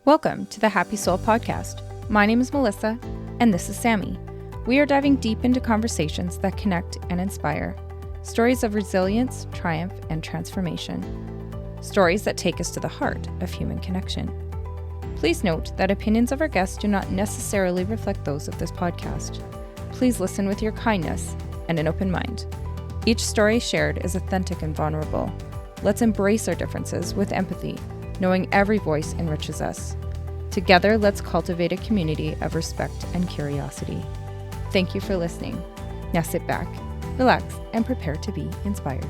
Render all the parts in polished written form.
Welcome to the Happy Soul Podcast. My name is Melissa, and this is Sammy. We are diving deep into conversations that connect and inspire. Stories of resilience, triumph, and transformation. Stories that take us to the heart of human connection. Please note that opinions of our guests do not necessarily reflect those of this podcast. Please listen with your kindness and an open mind. Each story shared is authentic and vulnerable. Let's embrace our differences with empathy, knowing every voice enriches us. Together, let's cultivate a community of respect and curiosity. Thank you for listening. Now sit back, relax, and prepare to be inspired.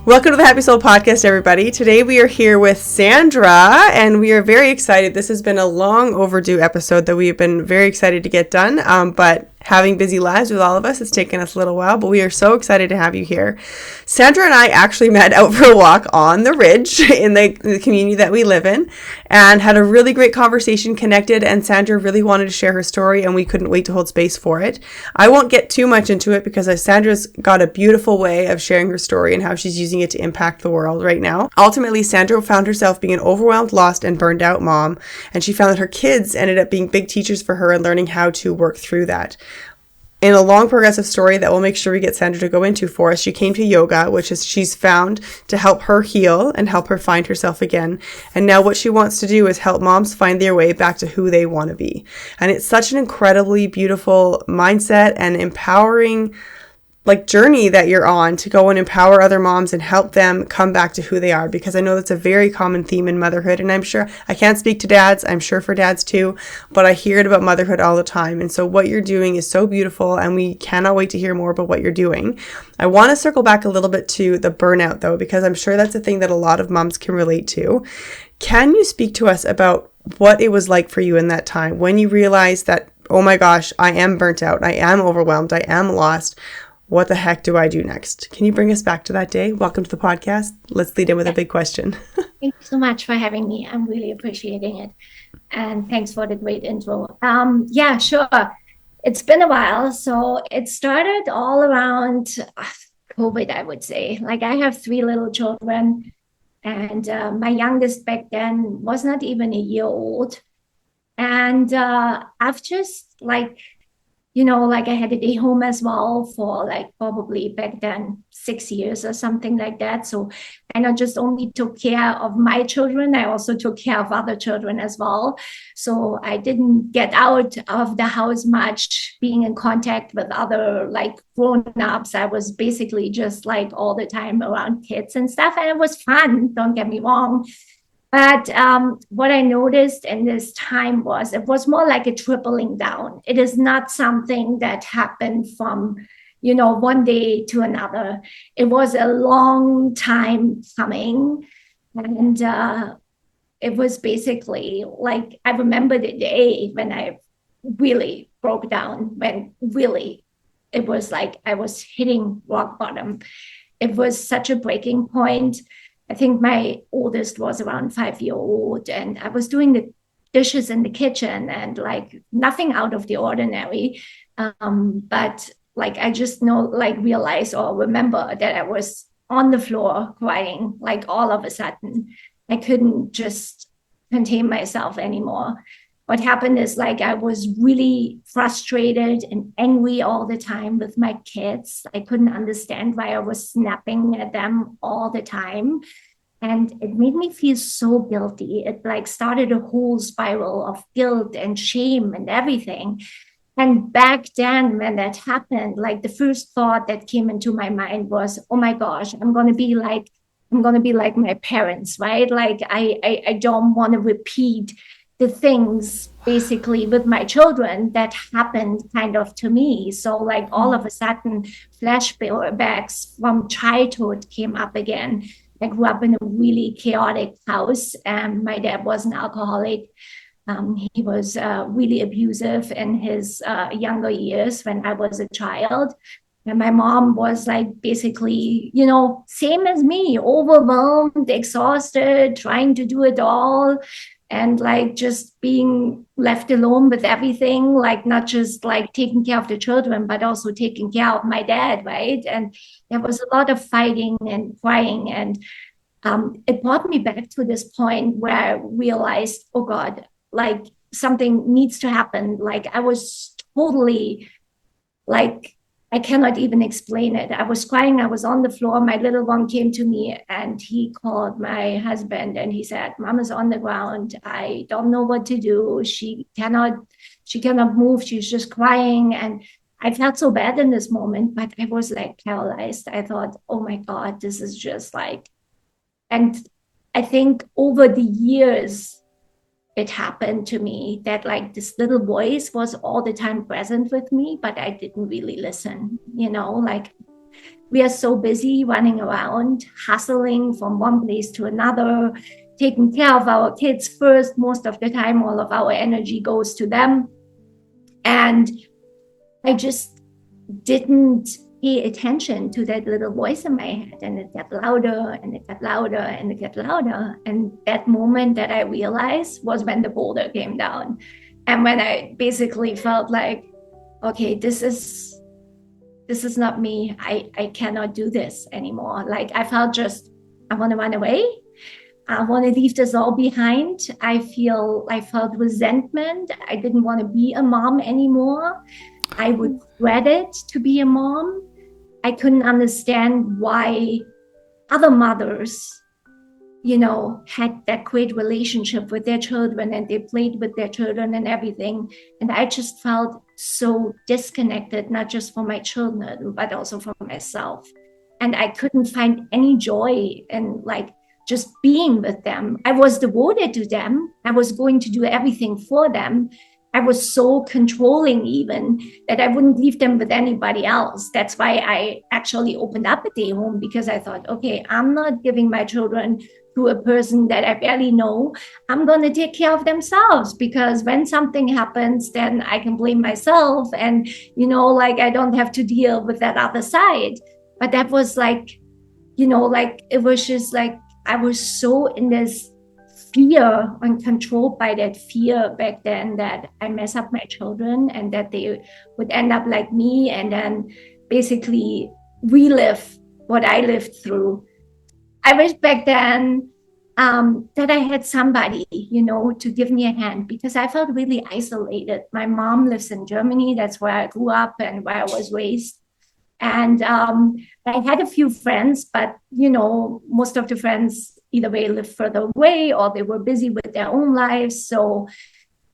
Welcome to the Happy Soul Podcast, everybody. Today we are here with Sandra, and we are very excited. This has been a long overdue episode that we've been very excited to get done, but having busy lives with all of us, it's taken us a little while, but we are so excited to have you here. Sandra and I actually met out for a walk on the ridge in the community that we live in and had a really great conversation, connected, and Sandra really wanted to share her story and we couldn't wait to hold space for it. I won't get too much into it because Sandra's got a beautiful way of sharing her story and how she's using it to impact the world right now. Ultimately, Sandra found herself being an overwhelmed, lost, and burned out mom, and she found that her kids ended up being big teachers for her and learning how to work through that. In a long progressive story that we'll make sure we get Sandra to go into for us, she came to yoga, which is she's found to help her heal and help her find herself again. And now what she wants to do is help moms find their way back to who they want to be. And it's such an incredibly beautiful mindset and empowering journey that you're on to go and empower other moms and help them come back to who they are, because I know that's a very common theme in motherhood. And I'm sure I can't speak to dads, I'm sure for dads too, but I hear it about motherhood all the time. And so what you're doing is so beautiful, and we cannot wait to hear more about what you're doing. I want to circle back a little bit to the burnout though, because I'm sure that's a thing that a lot of moms can relate to. Can you speak to us about what it was like for you in that time when you realized that, oh my gosh, I am burnt out, I am overwhelmed, I am lost. What the heck do I do next? Can you bring us back to that day? Welcome to the podcast. Let's lead in with a big question. Thank you so much for having me. I'm really appreciating it. And thanks for the great intro. Yeah, sure. It's been a while. So it started all around COVID, I would say. I have 3 little children, and my youngest back then was not even a year old. And I've just I had a day home as well for probably back then 6 years or something like that. So I not just only took care of my children, I also took care of other children as well. So I didn't get out of the house much, being in contact with other grown-ups. I was basically just all the time around kids and stuff. And it was fun, don't get me wrong. But what I noticed in this time was it was more like a tripling down. It is not something that happened from, one day to another. It was a long time coming. And it was basically I remember the day when I really broke down, when really it was I was hitting rock bottom. It was such a breaking point. I think my oldest was around 5-year-old, and I was doing the dishes in the kitchen and nothing out of the ordinary. But I just realized or remember that I was on the floor crying, all of a sudden. I couldn't just contain myself anymore. What happened is I was really frustrated and angry all the time with my kids. I couldn't understand why I was snapping at them all the time. And it made me feel so guilty. It started a whole spiral of guilt and shame and everything. And back then when that happened, the first thought that came into my mind was, oh my gosh, I'm going to be like my parents, right? I don't want to repeat the things basically with my children that happened kind of to me. So all of a sudden flashbacks from childhood came up again. I grew up in a really chaotic house, and my dad was an alcoholic. He was really abusive in his younger years when I was a child. And my mom was basically, same as me, overwhelmed, exhausted, trying to do it all. And just being left alone with everything, not just taking care of the children, but also taking care of my dad, right? And there was a lot of fighting and crying. And it brought me back to this point where I realized, oh God, like something needs to happen. Like I was totally like, I cannot even explain it. I was crying. I was on the floor. My little one came to me and he called my husband and he said, Mama's on the ground. I don't know what to do. She cannot move. She's just crying. And I felt so bad in this moment, but I was like paralyzed. I thought, oh my God, this is just like, and I think over the years, it happened to me that like this little voice was all the time present with me, but I didn't really listen, like we are so busy running around, hustling from one place to another, taking care of our kids first. Most of the time, all of our energy goes to them. And I just didn't pay attention to that little voice in my head, and it got louder and it got louder and it got louder. And that moment that I realized was when the boulder came down, and when I basically felt like, okay, this is not me. I cannot do this anymore. Like I felt just, I want to run away. I want to leave this all behind. I felt resentment. I didn't want to be a mom anymore. I regret it to be a mom. I couldn't understand why other mothers, had that great relationship with their children and they played with their children and everything. And I just felt so disconnected, not just for my children, but also for myself. And I couldn't find any joy in like just being with them. I was devoted to them. I was going to do everything for them. I was so controlling even that I wouldn't leave them with anybody else. That's why I actually opened up a day home, because I thought, okay, I'm not giving my children to a person that I barely know. I'm going to take care of themselves, because when something happens, then I can blame myself. And, like I don't have to deal with that other side. But that was like, like it was just like, I was so in this fear and controlled by that fear back then that I mess up my children and that they would end up like me and then basically relive what I lived through. I wish back then that I had somebody, to give me a hand, because I felt really isolated. My mom lives in Germany. That's where I grew up and where I was raised. And I had a few friends, but, most of the friends either way lived further away or they were busy with their own lives. So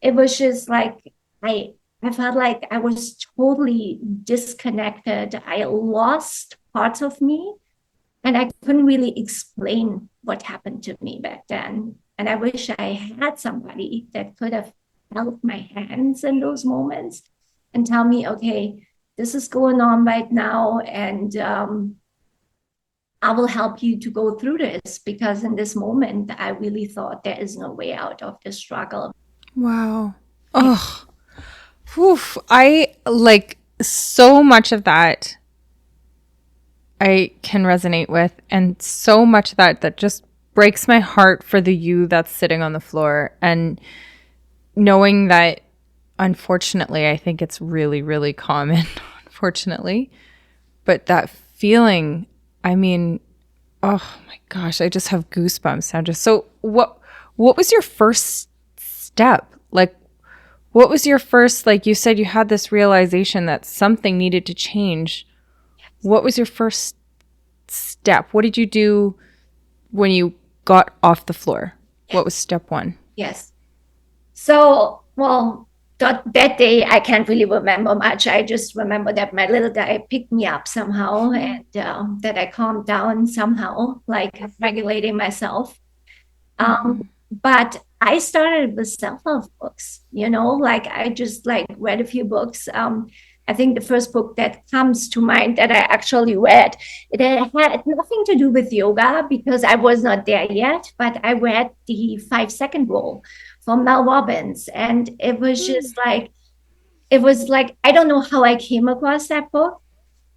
it was just like, I felt like I was totally disconnected. I lost parts of me and I couldn't really explain what happened to me back then. And I wish I had somebody that could have held my hands in those moments and tell me, okay, this is going on right now, and I will help you to go through this, because in this moment, I really thought there is no way out of this struggle. Wow. Oh, oof. I like so much of that I can resonate with, and so much of that just breaks my heart for the you that's sitting on the floor, and knowing that, unfortunately, I think it's really, really common, unfortunately, but that feeling, I mean, oh my gosh, I just have goosebumps, Sandra. So what was your first step? Like, what was your first, like you said, you had this realization that something needed to change. What was your first step? What did you do when you got off the floor? What was step one? Yes. So, well, that day I can't really remember much. I just remember that my little guy picked me up somehow, and that I calmed down somehow, like regulating myself. But I started with self-help books, like I just like read a few books. I think the first book that comes to mind that I actually read, it had nothing to do with yoga because I was not there yet, but I read the 5-second rule from Mel Robbins. And it was just like, I don't know how I came across that book,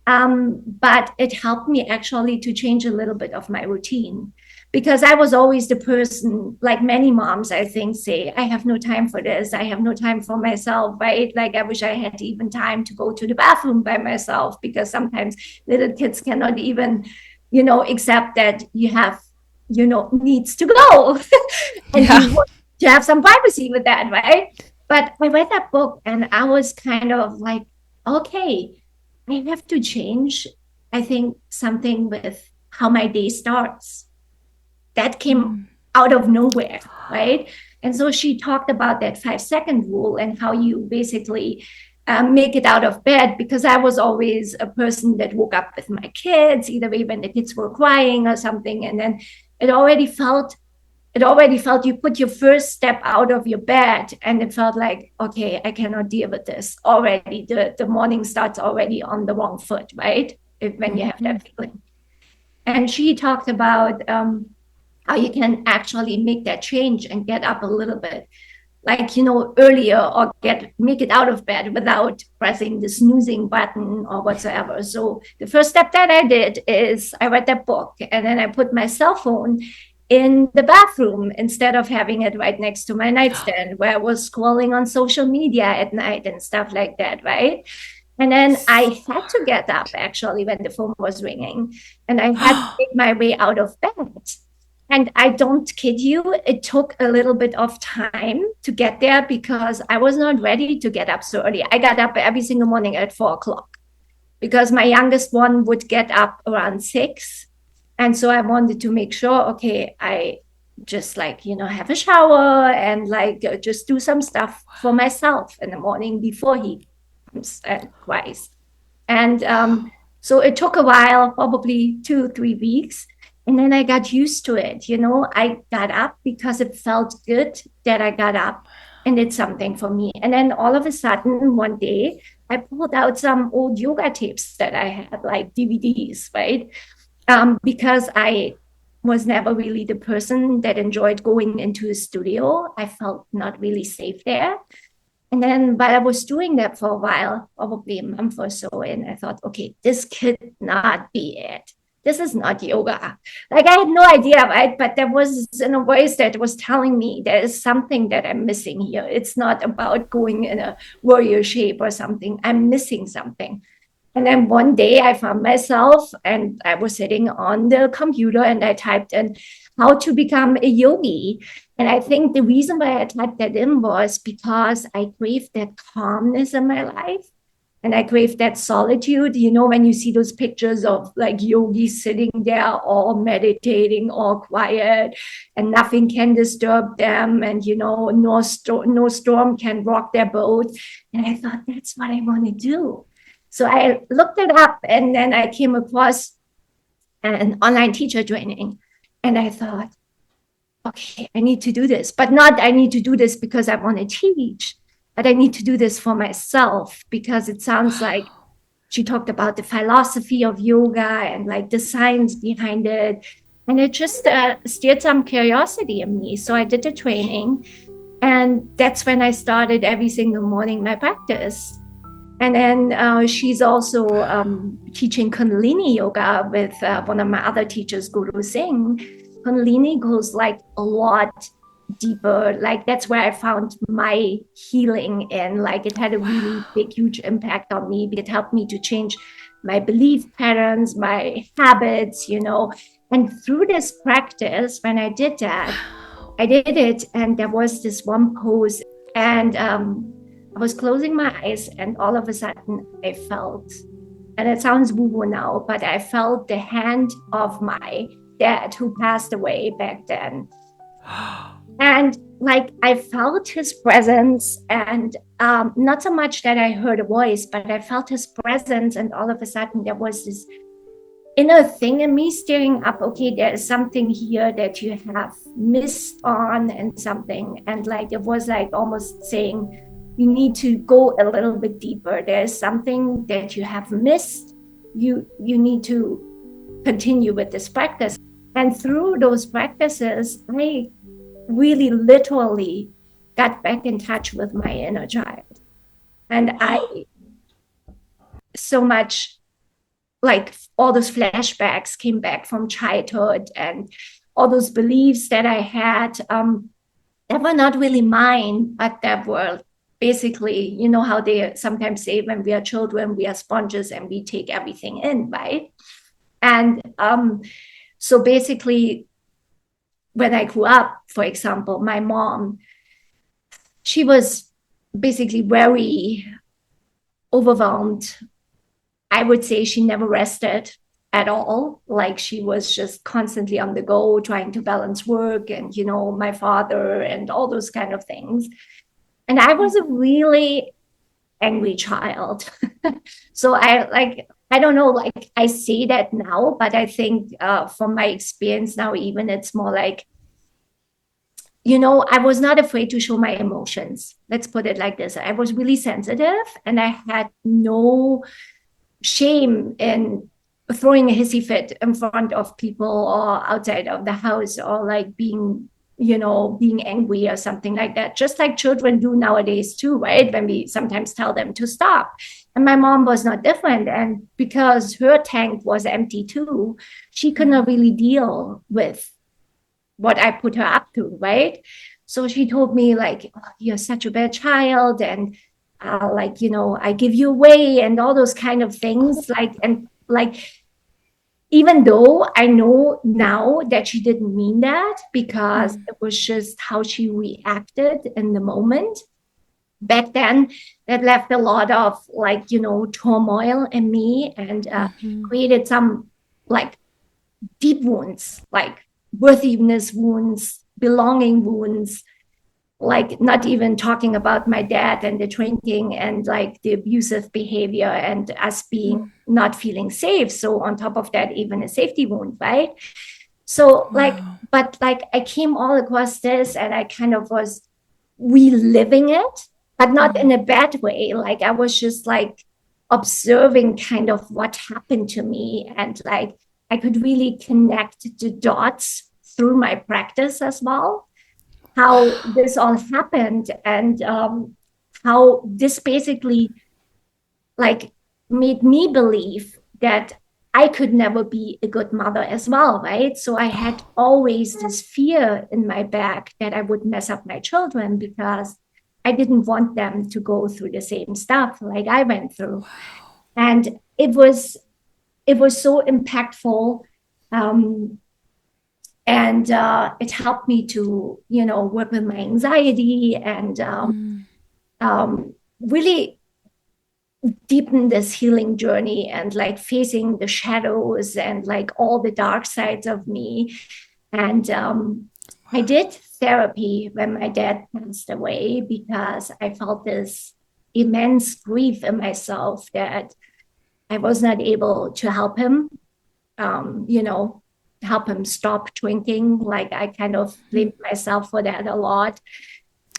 but it helped me actually to change a little bit of my routine, because I was always the person, like many moms, I think, say, I have no time for this. I have no time for myself, right? Like I wish I had even time to go to the bathroom by myself, because sometimes little kids cannot even, accept that you have needs to go. And you want to have some privacy with that, right? But I read that book and I was kind of like, okay, I have to change, I think, something with how my day starts. That came out of nowhere, right? And so she talked about that 5 second rule and how you basically make it out of bed, because I was always a person that woke up with my kids, either way when the kids were crying or something. And then it already felt you put your first step out of your bed and it felt like, okay, I cannot deal with this already. The morning starts already on the wrong foot, right? When you have that feeling. And she talked about how you can actually make that change and get up a little bit, like, earlier, or make it out of bed without pressing the snoozing button or whatsoever. So the first step that I did is I read that book, and then I put my cell phone in the bathroom instead of having it right next to my nightstand, where I was scrolling on social media at night and stuff like that, right? And then I had to get up actually when the phone was ringing, and I had to make my way out of bed. And I don't kid you, it took a little bit of time to get there because I was not ready to get up so early. I got up every single morning at 4 o'clock because my youngest one would get up around 6. And so I wanted to make sure, okay, I just have a shower and just do some stuff for myself in the morning before he comes and cries. And so it took a while, probably 2-3 weeks. And then I got used to it. I got up because it felt good that I got up and did something for me. And then all of a sudden, one day, I pulled out some old yoga tapes that I had, like DVDs, right? Because I was never really the person that enjoyed going into a studio. I felt not really safe there. And then while I was doing that for a while, probably a month or so, and I thought, okay, this could not be it. This is not yoga. I had no idea, right? But there was in a voice that was telling me there is something that I'm missing here. It's not about going in a warrior shape or something. I'm missing something. And then one day I found myself and I was sitting on the computer and I typed in how to become a yogi. And I think the reason why I typed that in was because I craved that calmness in my life. And I crave that solitude, when you see those pictures of yogis sitting there all meditating, all quiet, and nothing can disturb them. And, no storm can rock their boat. And I thought, that's what I want to do. So I looked it up and then I came across an online teacher training. And I thought, okay, I need to do this, but not I need to do this because I want to teach. But I need to do this for myself because it sounds like she talked about the philosophy of yoga and the science behind it. And it just stirred some curiosity in me. So I did the training. And that's when I started every single morning my practice. And then she's also teaching Kundalini yoga with one of my other teachers, Guru Singh. Kundalini goes a lot deeper. That's where I found my healing in. It had a really big, huge impact on me. It helped me to change my belief patterns, my habits, And through this practice, when I did that, I did it. And there was this one pose. And I was closing my eyes. And all of a sudden, I felt, and it sounds woo-woo now, but I felt the hand of my dad who passed away back then. And I felt his presence, and not so much that I heard a voice, but I felt his presence. And all of a sudden there was this inner thing in me stirring up, okay, there is something here that you have missed on and something. And it was almost saying, you need to go a little bit deeper. There's something that you have missed. You need to continue with this practice. And through those practices, I really literally got back in touch with my inner child. And I so much all those flashbacks came back from childhood and all those beliefs that I had that were not really mine, but that were basically, how they sometimes say when we are children, we are sponges and we take everything in, right? And so basically when I grew up, for example, my mom, she was basically very overwhelmed. I would say she never rested at all. Like she was just constantly on the go, trying to balance work and, my father and all those kind of things. And I was a really angry child. So I don't know, like I say that now, but I think from my experience now, even it's more like, I was not afraid to show my emotions. Let's put it like this. I was really sensitive and I had no shame in throwing a hissy fit in front of people or outside of the house or like being angry or something like that, just like children do nowadays too, right? When we sometimes tell them to stop. And my mom was not different. And because her tank was empty too, she could not really deal with what I put her up to, right? So she told me like, oh, you're such a bad child. And I give you away and all those kind of things. Even though I know now that she didn't mean that because it was just how she reacted in the moment. Back then, that left a lot of turmoil in me and created some like deep wounds, like worthiness wounds, belonging wounds, like not even talking about my dad and the drinking and like the abusive behavior and us being not feeling safe. So on top of that, even a safety wound, right? So but I came all across this and I kind of was reliving it, but not in a bad way. Like I was just like observing kind of what happened to me and like I could really connect the dots through my practice as well, how this all happened and how this basically like made me believe that I could never be a good mother as well, right? So I had always this fear in my back that I would mess up my children because I didn't want them to go through the same stuff like I went through. And it was so impactful. And it helped me to, work with my anxiety and really deepen this healing journey and like facing the shadows and like all the dark sides of me. And I did therapy when my dad passed away because I felt this immense grief in myself that I was not able to help him, help him stop drinking. Like I kind of blamed myself for that a lot.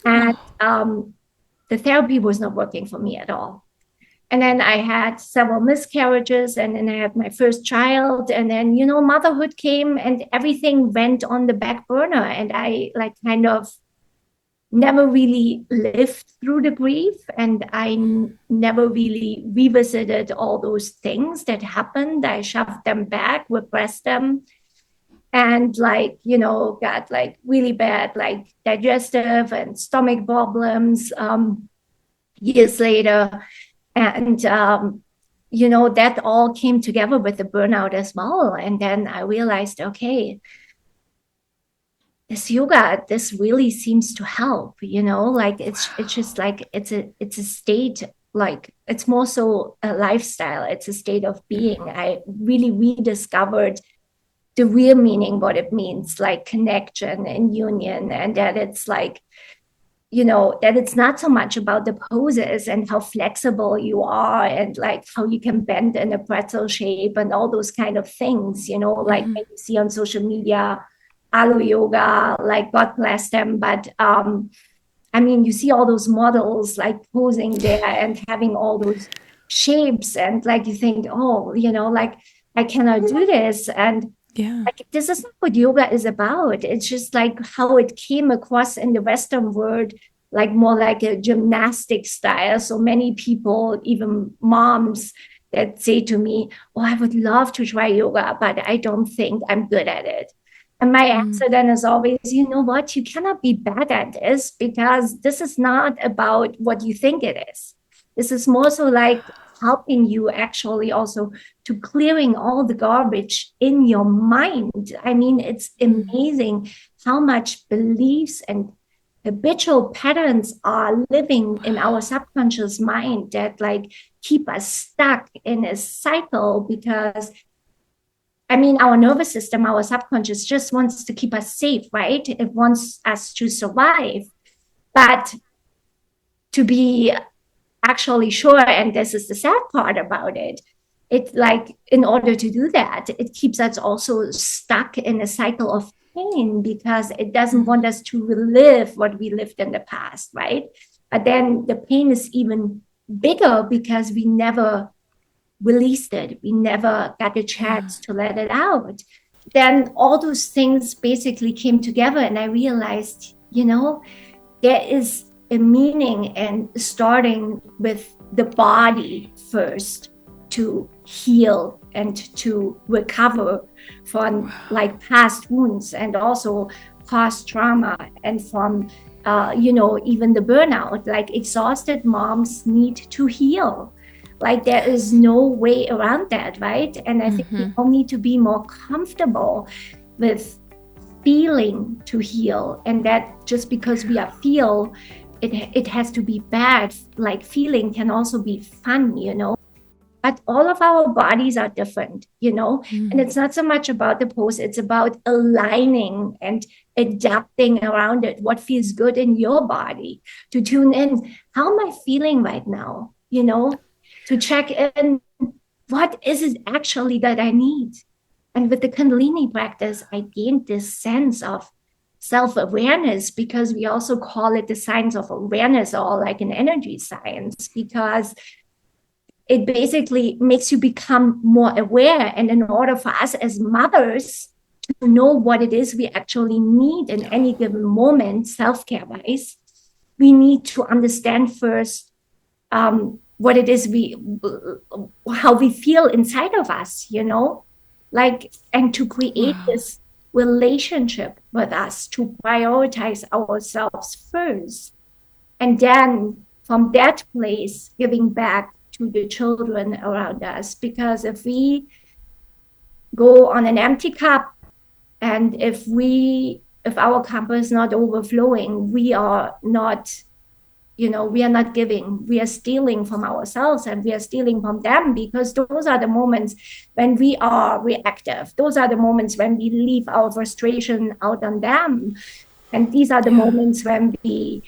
And the therapy was not working for me at all. And then I had several miscarriages and then I had my first child. And then, motherhood came and everything went on the back burner. And I like kind of never really lived through the grief. And I never really revisited all those things that happened. I shoved them back, repressed them. And got like really bad, like digestive and stomach problems years later. And, that all came together with the burnout as well. And then I realized, okay, this yoga, this really seems to help, like it's just like, it's a state, like it's more so a lifestyle. It's a state of being. I really rediscovered the real meaning, what it means, like connection and union, and that it's like, that it's not so much about the poses and how flexible you are and like how you can bend in a pretzel shape and all those kind of things, like you see on social media, Alo yoga, like God bless them. But you see all those models like posing there and having all those shapes and like you think, oh, like I cannot do this. And like this is not what yoga is about. It's just like how it came across in the Western world, like more like a gymnastic style. So many people, even moms, that say to me, oh, I would love to try yoga, but I don't think I'm good at it. And my answer then is always, you know what, you cannot be bad at this because this is not about what you think it is. This is more so like helping you actually also to clearing all the garbage in your mind. I mean, it's amazing how much beliefs and habitual patterns are living in our subconscious mind that like keep us stuck in a cycle. Because I mean, our nervous system, our subconscious just wants to keep us safe, right? It wants us to survive. But to be actually sure, and this is the sad part about it, it's like in order to do that, it keeps us also stuck in a cycle of pain because it doesn't want us to relive what we lived in the past, right? But then the pain is even bigger because we never released it. We never got a chance to let it out. Then all those things basically came together, and I realized, there is a meaning in starting with the body first to heal and to recover from like past wounds and also past trauma and from even the burnout. Like exhausted moms need to heal. Like there is no way around that, right? And I think we all need to be more comfortable with feeling to heal, and that just because we are feel, it has to be bad. Like feeling can also be fun, but all of our bodies are different, and it's not so much about the pose, it's about aligning and adapting around it, what feels good in your body, to tune in, how am I feeling right now, to check in, what is it actually that I need. And with the Kundalini practice, I gained this sense of self-awareness, because we also call it the science of awareness, or like an energy science, because it basically makes you become more aware. And in order for us as mothers to know what it is we actually need in any given moment, self-care wise, we need to understand first what it is how we feel inside of us, like, and to create this relationship with us, to prioritize ourselves first. And then from that place, giving back to the children around us. Because if we go on an empty cup, and if our cup is not overflowing, we are not giving, we are stealing from ourselves, and we are stealing from them, because those are the moments when we are reactive. Those are the moments when we leave our frustration out on them. And these are the moments when we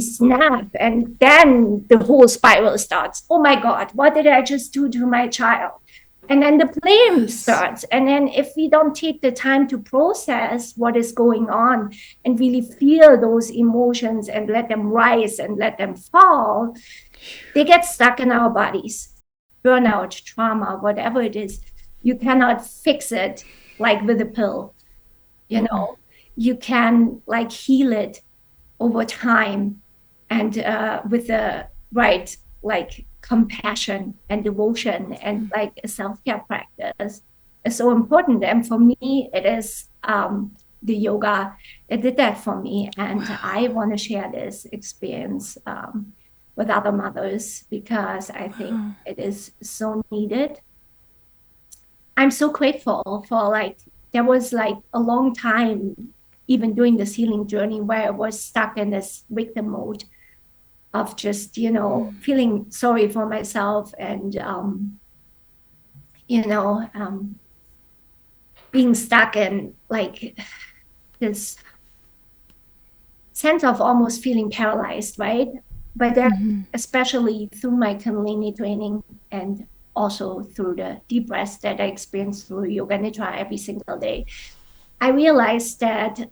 snap, and then the whole spiral starts. Oh my God, what did I just do to my child? And then the blame starts. And then if we don't take the time to process what is going on and really feel those emotions and let them rise and let them fall, they get stuck in our bodies. Burnout, trauma, whatever it is, you cannot fix it like with a pill. You can like heal it over time, and with the right like compassion and devotion, and like a self-care practice is so important. And for me, it is the yoga. It did that for me, and I want to share this experience with other mothers, because I think it is so needed. I'm so grateful for like, there was like a long time, even during this healing journey, where I was stuck in this victim mode of just, feeling sorry for myself, and, being stuck in like this sense of almost feeling paralyzed, right? But then, especially through my Kundalini training, and also through the deep breaths that I experience through Yoga Nidra every single day, I realized that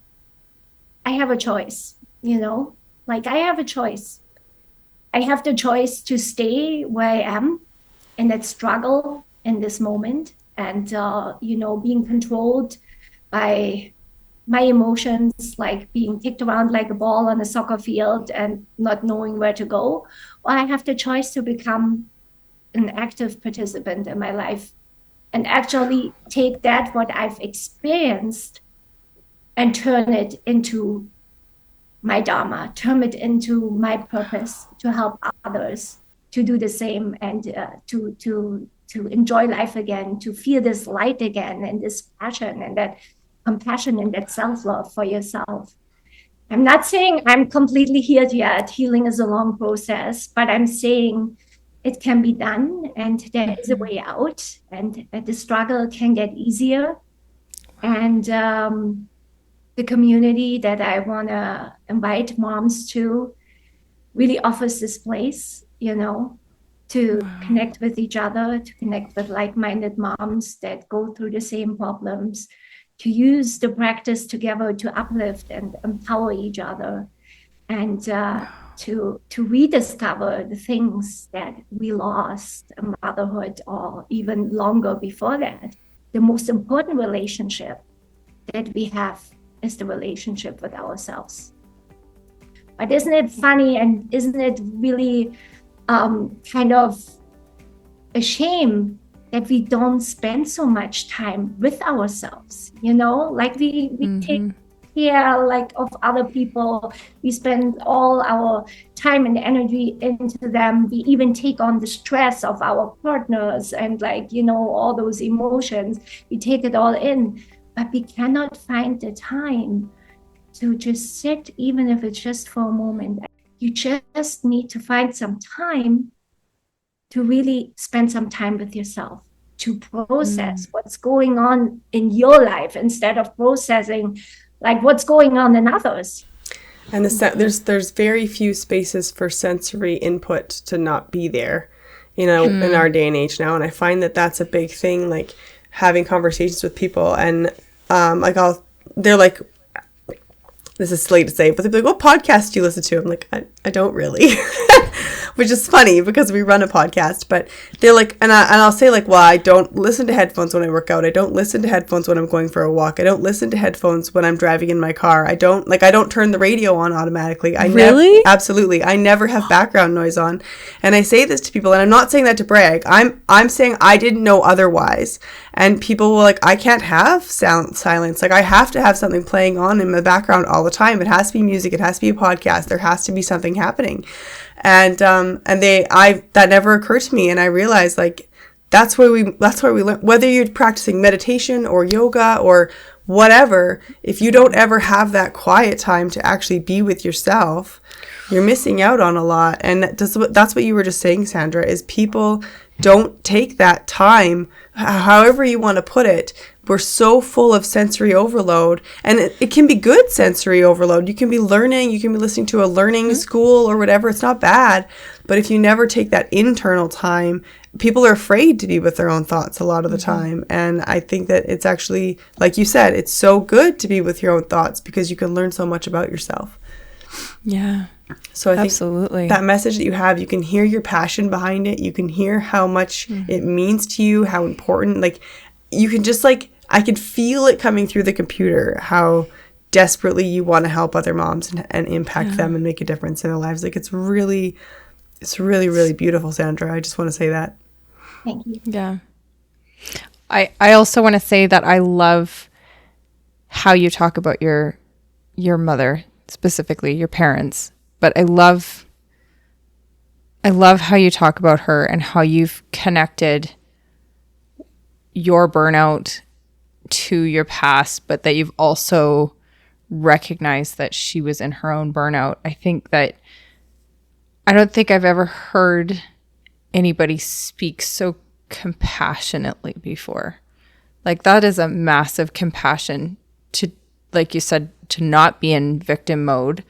I have a choice, like I have a choice. I have the choice to stay where I am in that struggle in this moment, and, being controlled by my emotions, like being kicked around like a ball on a soccer field and not knowing where to go. Or I have the choice to become an active participant in my life and actually take that, what I've experienced, and turn it into my dharma, turn it into my purpose to help others to do the same, and to enjoy life again, to feel this light again, and this passion, and that compassion and that self-love for yourself. I'm not saying I'm completely healed yet. Healing is a long process, but I'm saying it can be done and there is a way out, and the struggle can get easier. And the community that I want to invite moms to really offers this place, to connect with each other, to connect with like-minded moms that go through the same problems, to use the practice together to uplift and empower each other, and to rediscover the things that we lost in motherhood or even longer before that. The most important relationship that we have is the relationship with ourselves. But isn't it funny, and isn't it really kind of a shame that we don't spend so much time with ourselves, like we take care like of other people. We spend all our time and energy into them. We even take on the stress of our partners and all those emotions. We take it all in, but we cannot find the time to just sit, even if it's just for a moment. You just need to find some time to really spend some time with yourself, to process what's going on in your life instead of processing what's going on in others. And there's very few spaces for sensory input to not be there, in our day and age now. And I find that that's a big thing, like having conversations with people, and they're like, this is silly to say, but they're like, what podcast do you listen to? I'm like, I don't really, which is funny because we run a podcast, but they're like, and I'll say well, I don't listen to headphones when I work out. I don't listen to headphones when I'm going for a walk. I don't listen to headphones when I'm driving in my car. I don't turn the radio on automatically. Really? Absolutely. I never have background noise on. And I say this to people, and I'm not saying that to brag. I'm saying I didn't know otherwise. And people were like, I can't have silence. I have to have something playing on in the background all the time. It has to be music. It has to be a podcast. There has to be something happening. And that never occurred to me. And I realized that's where we learn, whether you're practicing meditation or yoga or whatever, if you don't ever have that quiet time to actually be with yourself, you're missing out on a lot. And that's what you were just saying, Sandra, is people don't take that time, however you want to put it. We're so full of sensory overload, and it can be good sensory overload. You can be learning, you can be listening to a learning school or whatever. It's not bad. But if you never take that internal time, people are afraid to be with their own thoughts a lot of the time. And I think that it's actually, like you said, it's so good to be with your own thoughts because you can learn so much about yourself. Yeah. So I think absolutely, that message that you have, you can hear your passion behind it. You can hear how much it means to you, how important, you can just I could feel it coming through the computer, how desperately you want to help other moms and impact them and make a difference in their lives. It's really, really beautiful, Sandra. I just want to say that. Thank you. Yeah. I also want to say that I love how you talk about your mother, specifically your parents, but I love how you talk about her and how you've connected your burnout to your past, but that you've also recognized that she was in her own burnout. I don't think I've ever heard anybody speak so compassionately before. That is a massive compassion to, like you said, to not be in victim mode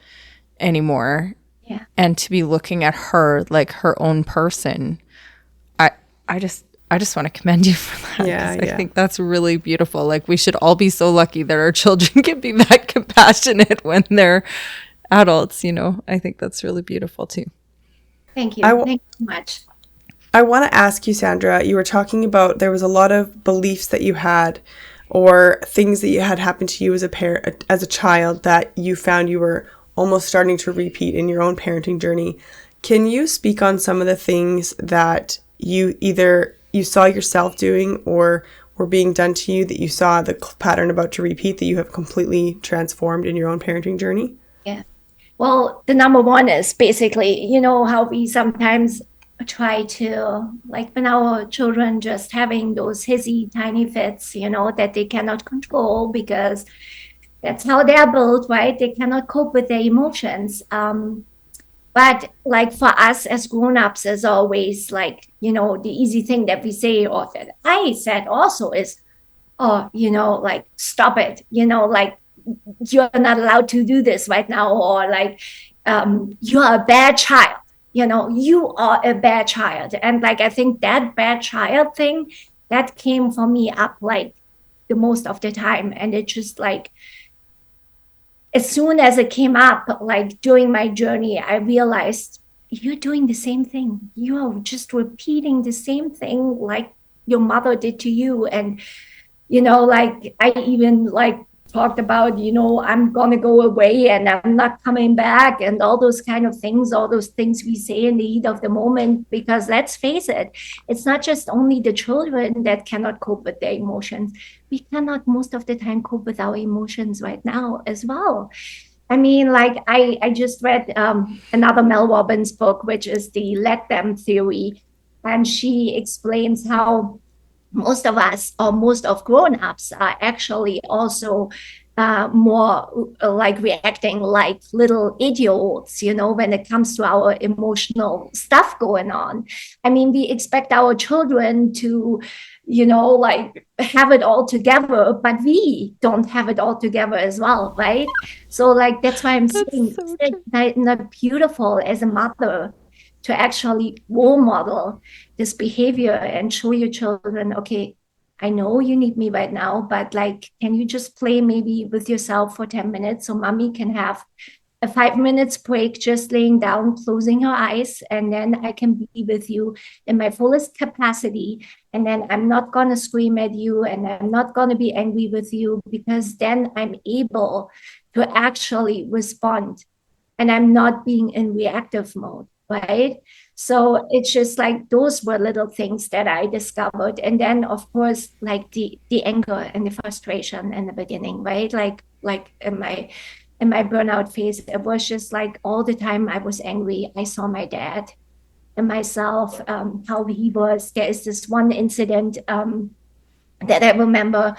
anymore. Yeah. And to be looking at her like her own person. I just want to commend you for that. Yeah. I think that's really beautiful. We should all be so lucky that our children can be that compassionate when they're adults, I think that's really beautiful too. Thank you. Thank you so much. I want to ask you, Sandra, you were talking about there was a lot of beliefs that you had or things that you had happened to you as a child that you found you were almost starting to repeat in your own parenting journey. Can you speak on some of the things that you saw yourself doing or were being done to you that you saw the pattern about to repeat that you have completely transformed in your own parenting journey? Yeah. Well, the number one is basically, how we sometimes try to, like when our children just having those hissy tiny fits, that they cannot control because that's how they are built, right? They cannot cope with their emotions. But like for us as grown-ups, as always, like, the easy thing that we say, or that I said also is, oh, like, stop it, like, you're not allowed to do this right now, or like, you're a bad child, you are a bad child. And like, I think that bad child thing, that came for me up like the most of the time. And it just like, as soon as it came up, like during my journey, I realized you're doing the same thing. You are just repeating the same thing like your mother did to you. And, like I even like talked about, I'm going to go away and I'm not coming back, and all those kind of things, all those things we say in the heat of the moment, because let's face it, it's not just only the children that cannot cope with their emotions. We cannot most of the time cope with our emotions right now as well. I mean, like I just read another Mel Robbins book, which is the Let Them theory. And she explains how most of us, or most of grown-ups, are actually also more like reacting like little idiots, when it comes to our emotional stuff going on. I mean, we expect our children to, like have it all together, but we don't have it all together as well, right? So like, that's why I'm saying so it's not beautiful as a mother to actually role model this behavior and show your children, okay, I know you need me right now, but like, can you just play maybe with yourself for 10 minutes so mommy can have a 5 minutes break, just laying down, closing her eyes, and then I can be with you in my fullest capacity. And then I'm not going to scream at you, and I'm not going to be angry with you, because then I'm able to actually respond and I'm not being in reactive mode, right? So it's just like those were little things that I discovered. And then of course, like the anger and the frustration in the beginning, right? Like in my burnout phase, it was just like all the time I was angry. I saw my dad and myself, how he was. There is this one incident that I remember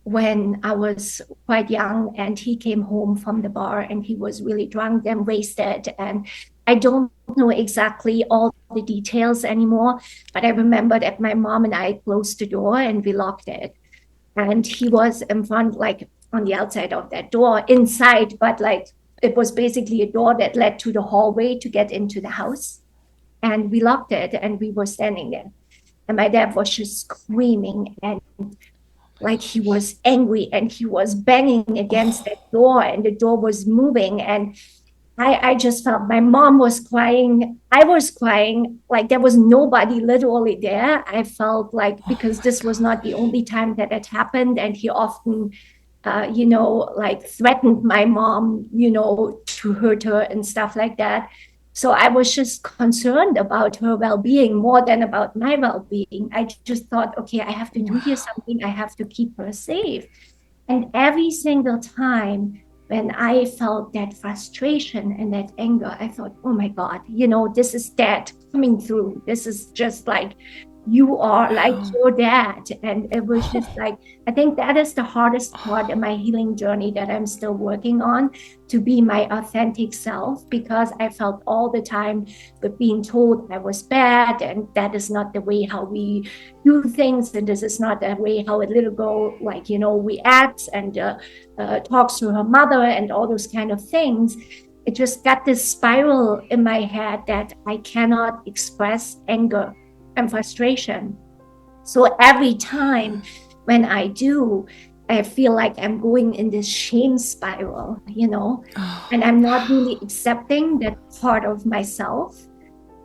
when I was quite young, and he came home from the bar and he was really drunk and wasted. And I don't know exactly all the details anymore, but I remember that my mom and I closed the door and we locked it. And he was in front, like on the outside of that door, inside, but like it was basically a door that led to the hallway to get into the house. And we locked it and we were standing there. And my dad was just screaming, and like he was angry, and he was banging against that door, and the door was moving. And I just felt my mom was crying. I was crying. Like there was nobody literally there. I felt like, because this was not the only time that it happened. And he often, like threatened my mom, to hurt her and stuff like that. So I was just concerned about her well-being more than about my well-being. I just thought, okay, I have to do here something. I have to keep her safe. And every single time when I felt that frustration and that anger, I thought, oh my God, this is dad coming through. This is just like, you are like your dad. And it was just like, I think that is the hardest part in my healing journey that I'm still working on, to be my authentic self, because I felt all the time but being told I was bad, and that is not the way how we do things, and this is not the way how a little girl, like, reacts and talks to her mother and all those kind of things. It just got this spiral in my head that I cannot express anger and frustration. So every time when I do, I feel like I'm going in this shame spiral, and I'm not really accepting that part of myself,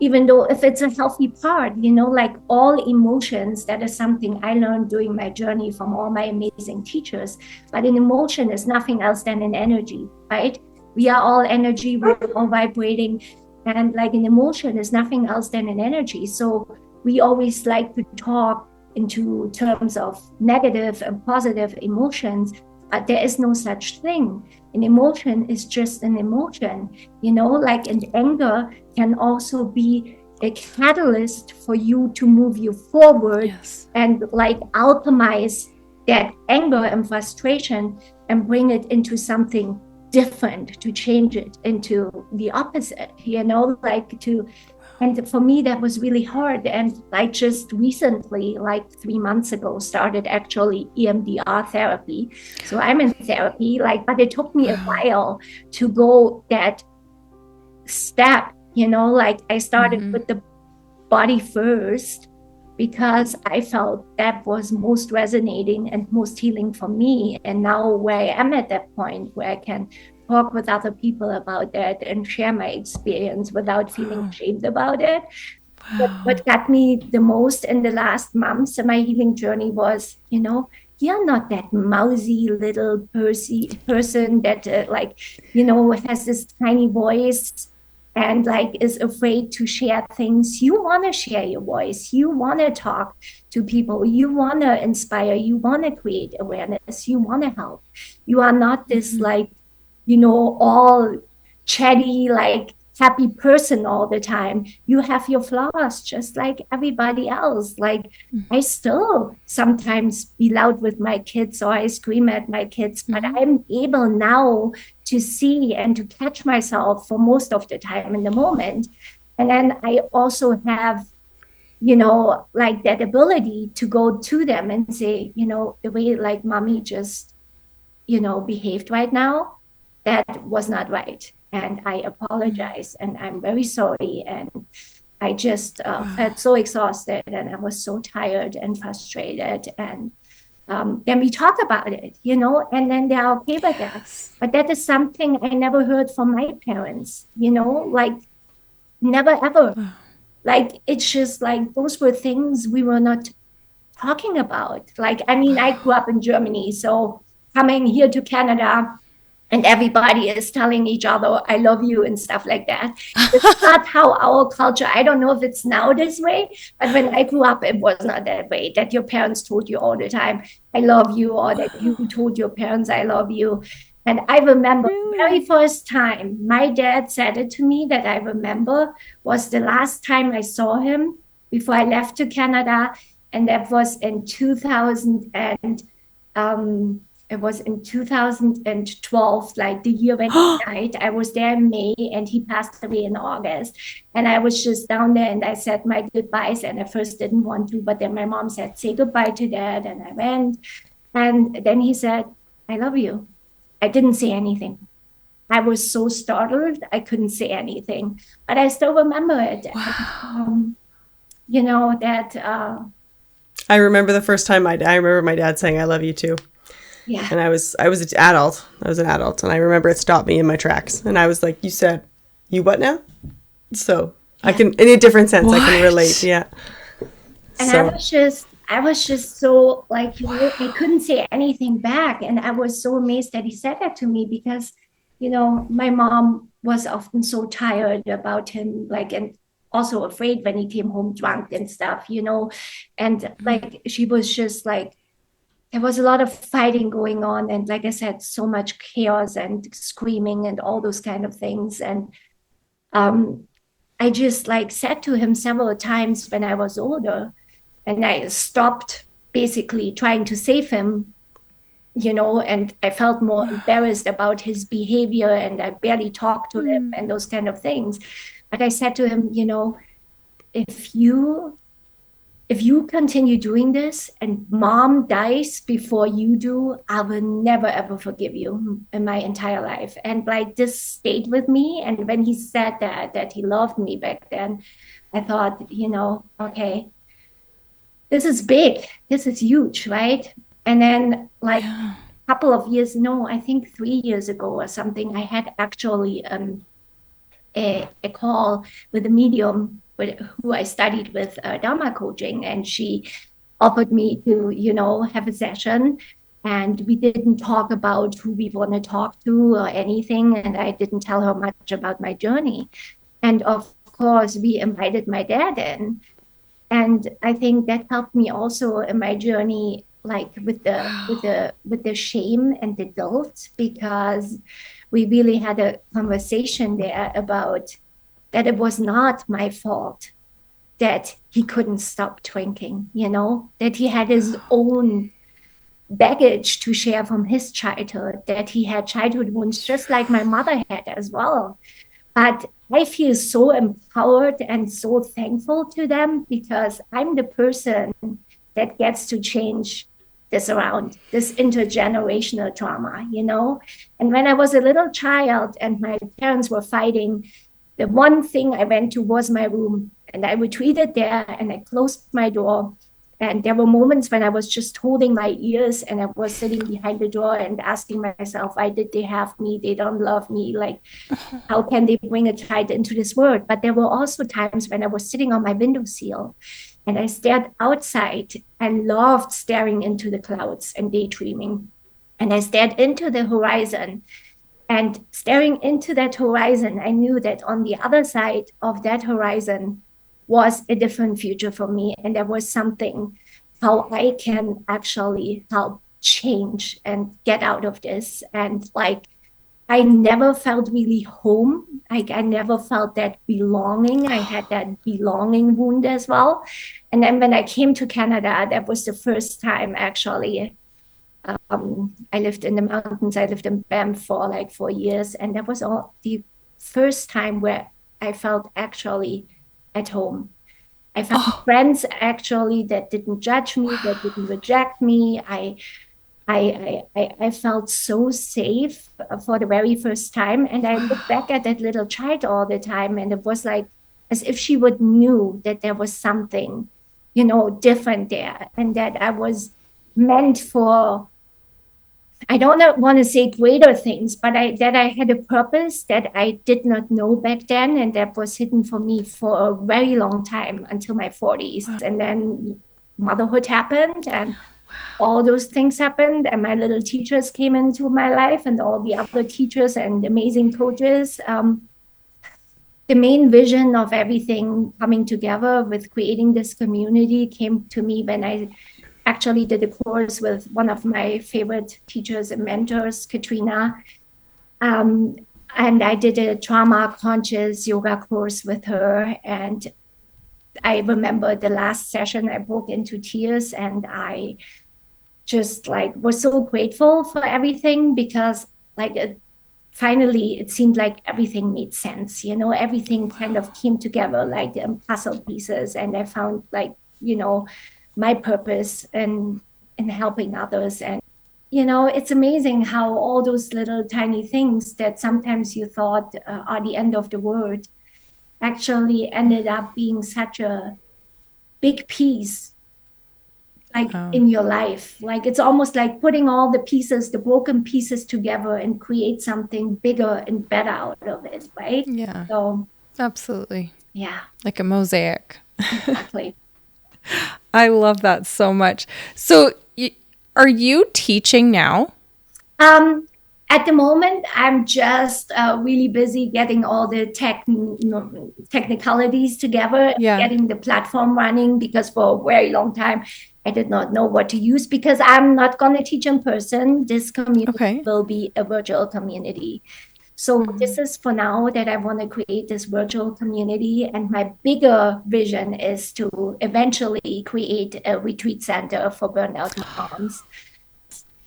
even though if it's a healthy part, like all emotions, that is something I learned during my journey from all my amazing teachers. But an emotion is nothing else than an energy, right? We are all energy, we're all vibrating. And like an emotion is nothing else than an energy. So we always like to talk into terms of negative and positive emotions, but there is no such thing. An emotion is just an emotion, like an anger can also be a catalyst for you to move you forward. Yes. And like alchemize that anger and frustration and bring it into something different, to change it into the opposite, and for me that was really hard. And I just recently, like 3 months ago, started actually EMDR therapy. So I'm in therapy, but it took me a while to go that step, I started with the body first, because I felt that was most resonating and most healing for me. And now where I am at that point where I can talk with other people about that and share my experience without feeling ashamed about it. What got me the most in the last months of my healing journey was, you're not that mousy little person that has this tiny voice and is afraid to share things. You want to share your voice. You want to talk to people. You want to inspire. You want to create awareness. You want to help. You are not this all chatty, happy person all the time. You have your flaws just like everybody else. I still sometimes be loud with my kids, or I scream at my kids, but I'm able now to see and to catch myself for most of the time in the moment. And then I also have, that ability to go to them and say, the way mommy just, behaved right now, that was not right. And I apologize, and I'm very sorry. And I just felt so exhausted, and I was so tired and frustrated. And then we talk about it, and then they're okay with that. But that is something I never heard from my parents, never ever. It's just those were things we were not talking about. I grew up in Germany, so coming here to Canada, and everybody is telling each other, I love you and stuff like that. It's not how our culture, I don't know if it's now this way, but when I grew up, it was not that way, that your parents told you all the time, I love you, or that you told your parents, I love you. And I remember the very first time my dad said it to me that I remember was the last time I saw him before I left to Canada. And that was in 2000 and, it was in 2012, the year when he died. I was there in May and he passed away in August. And I was just down there and I said my goodbyes. And at first didn't want to, but then my mom said, say goodbye to dad. And I went. And then he said, I love you. I didn't say anything. I was so startled. I couldn't say anything, but I still remember it. Wow. I remember the first time I remember my dad saying, I love you too. Yeah. And I was an adult. And I remember it stopped me in my tracks. And I was like, you said, you what now? So yeah. I can, in a different sense, I can relate. Yeah. And so. I was just so I couldn't say anything back. And I was so amazed that he said that to me because, my mom was often so tired about him, and also afraid when he came home drunk and stuff, and she was just there was a lot of fighting going on. And like I said, so much chaos and screaming and all those kind of things. And I just said to him several times when I was older, and I stopped basically trying to save him, and I felt more embarrassed about his behavior, and I barely talked to him and those kind of things. But I said to him, if you continue doing this and mom dies before you do, I will never, ever forgive you in my entire life. And this stayed with me. And when he said that he loved me back then, I thought, okay, this is big. This is huge, right? And then a couple of years, I think 3 years ago or something, I had actually a call with a medium who I studied with Dharma coaching, and she offered me to, have a session. And we didn't talk about who we want to talk to or anything. And I didn't tell her much about my journey. And of course, we invited my dad in. And I think that helped me also in my journey, with the shame and the guilt, because we really had a conversation there about that it was not my fault that he couldn't stop drinking, that he had his own baggage to share from his childhood, that he had childhood wounds just like my mother had as well. But I feel so empowered and so thankful to them because I'm the person that gets to change this around, this intergenerational trauma, And when I was a little child and my parents were fighting, the one thing I went to was my room. And I retreated there and I closed my door. And there were moments when I was just holding my ears and I was sitting behind the door and asking myself, why did they have me? They don't love me. Like, how can they bring a child into this world? But there were also times when I was sitting on my windowsill and I stared outside and loved staring into the clouds and daydreaming. And I stared into the horizon. And staring into that horizon, I knew that on the other side of that horizon was a different future for me. And there was something how I can actually help change and get out of this. And like, I never felt really home. Like I never felt that belonging. I had that belonging wound as well. And then when I came to Canada, that was the first time actually. I lived in the mountains. I lived in Banff for like 4 years. And that was all the first time where I felt actually at home. I found friends actually that didn't judge me, that didn't reject me. I felt so safe for the very first time. And I look back at that little child all the time. And it was like as if she would knew that there was something, different there. And that I was meant for, I don't want to say greater things, but that I had a purpose that I did not know back then. And that was hidden for me for a very long time until my 40s. And then motherhood happened and all those things happened. And my little teachers came into my life and all the other teachers and amazing coaches. The main vision of everything coming together with creating this community came to me when I actually did a course with one of my favorite teachers and mentors, Katrina. And I did a trauma conscious yoga course with her. And I remember the last session, I broke into tears and I just was so grateful for everything because finally it seemed like everything made sense. Everything kind of came together like puzzle pieces. And I found my purpose in helping others. And, it's amazing how all those little tiny things that sometimes you thought are the end of the world actually ended up being such a big piece in your life. Like it's almost like putting all the pieces, the broken pieces together and create something bigger and better out of it, right? Yeah. So absolutely. Yeah. Like a mosaic. Exactly. I love that so much. So are you teaching now? At the moment, I'm just really busy getting all the technicalities together, getting the platform running, because for a very long time, I did not know what to use because I'm not going to teach in person. This community will be a virtual community. So this is for now that I want to create this virtual community. And my bigger vision is to eventually create a retreat center for burned out moms.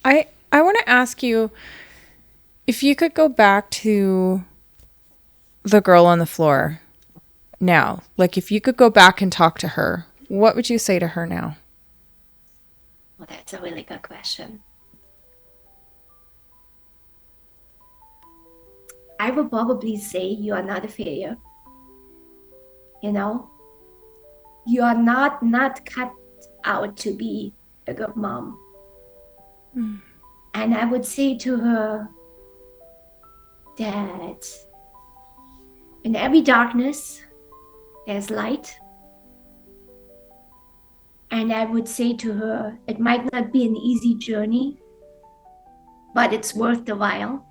I want to ask you, if you could go back to the girl on the floor now, like if you could go back and talk to her, what would you say to her now? Well, that's a really good question. I would probably say you are not a failure. You are not cut out to be a good mom. And I would say to her that in every darkness, there's light. And I would say to her, it might not be an easy journey, but it's worth the while.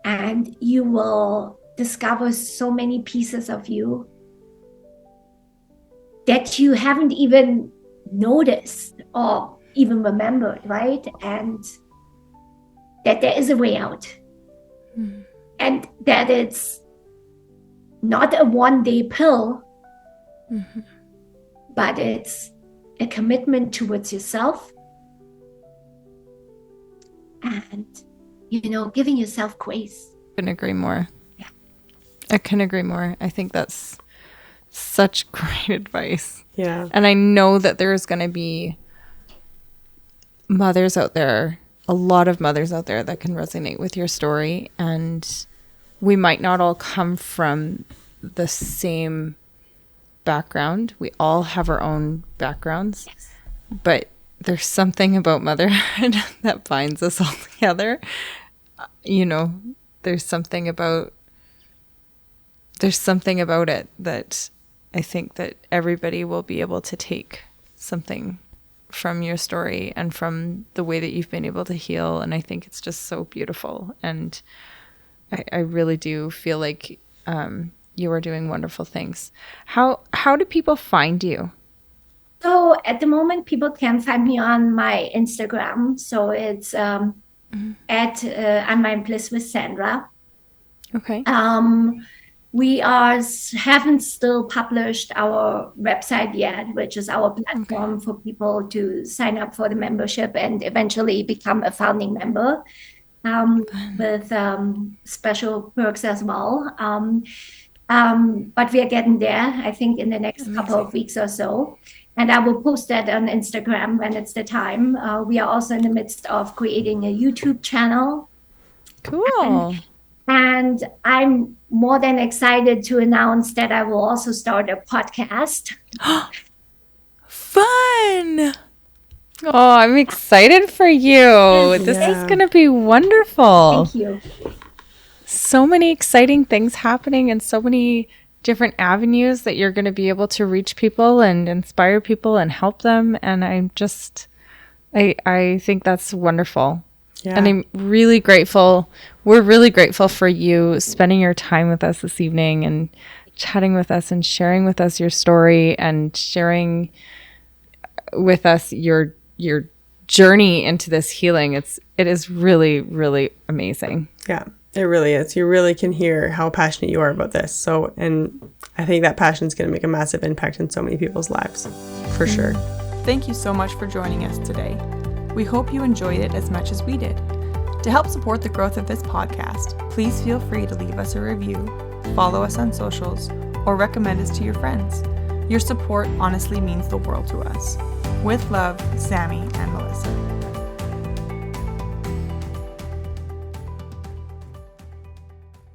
And you will discover so many pieces of you that you haven't even noticed or even remembered, right? And that there is a way out. And that it's not a one-day pill, but it's a commitment towards yourself and, giving yourself grace. I couldn't agree more. Yeah. I couldn't agree more. I think that's such great advice. Yeah. And I know that there's going to be mothers out there, a lot of mothers out there that can resonate with your story. And we might not all come from the same background. We all have our own backgrounds. Yes. But there's something about motherhood that binds us all together. There's something about it that I think that everybody will be able to take something from your story and from the way that you've been able to heal. And I think it's just so beautiful. And I really do feel like you are doing wonderful things. How do people find you? So at the moment, people can find me on my Instagram. So it's at Unwind Bliss with Sandra. Okay. We haven't still published our website yet, which is our platform for people to sign up for the membership and eventually become a founding member with special perks as well. But we are getting there, I think, in the next couple of weeks or so. And I will post that on Instagram when it's the time. We are also in the midst of creating a YouTube channel. Cool. And I'm more than excited to announce that I will also start a podcast. Fun. Oh, I'm excited for you. This is going to be wonderful. Thank you. So many exciting things happening and so many different avenues that you're going to be able to reach people and inspire people and help them. And I think that's wonderful. Yeah. And I'm really grateful. We're really grateful for you spending your time with us this evening and chatting with us and sharing with us your story and sharing with us your journey into this healing. It is really, really amazing. Yeah, it really is. You really can hear how passionate you are about this. So, and I think that passion is going to make a massive impact in so many people's lives, for sure. Thank you so much for joining us today. We hope you enjoyed it as much as we did. To help support the growth of this podcast, please feel free to leave us a review, follow us on socials, or recommend us to your friends. Your support honestly means the world to us. With love, Sammy and Melissa.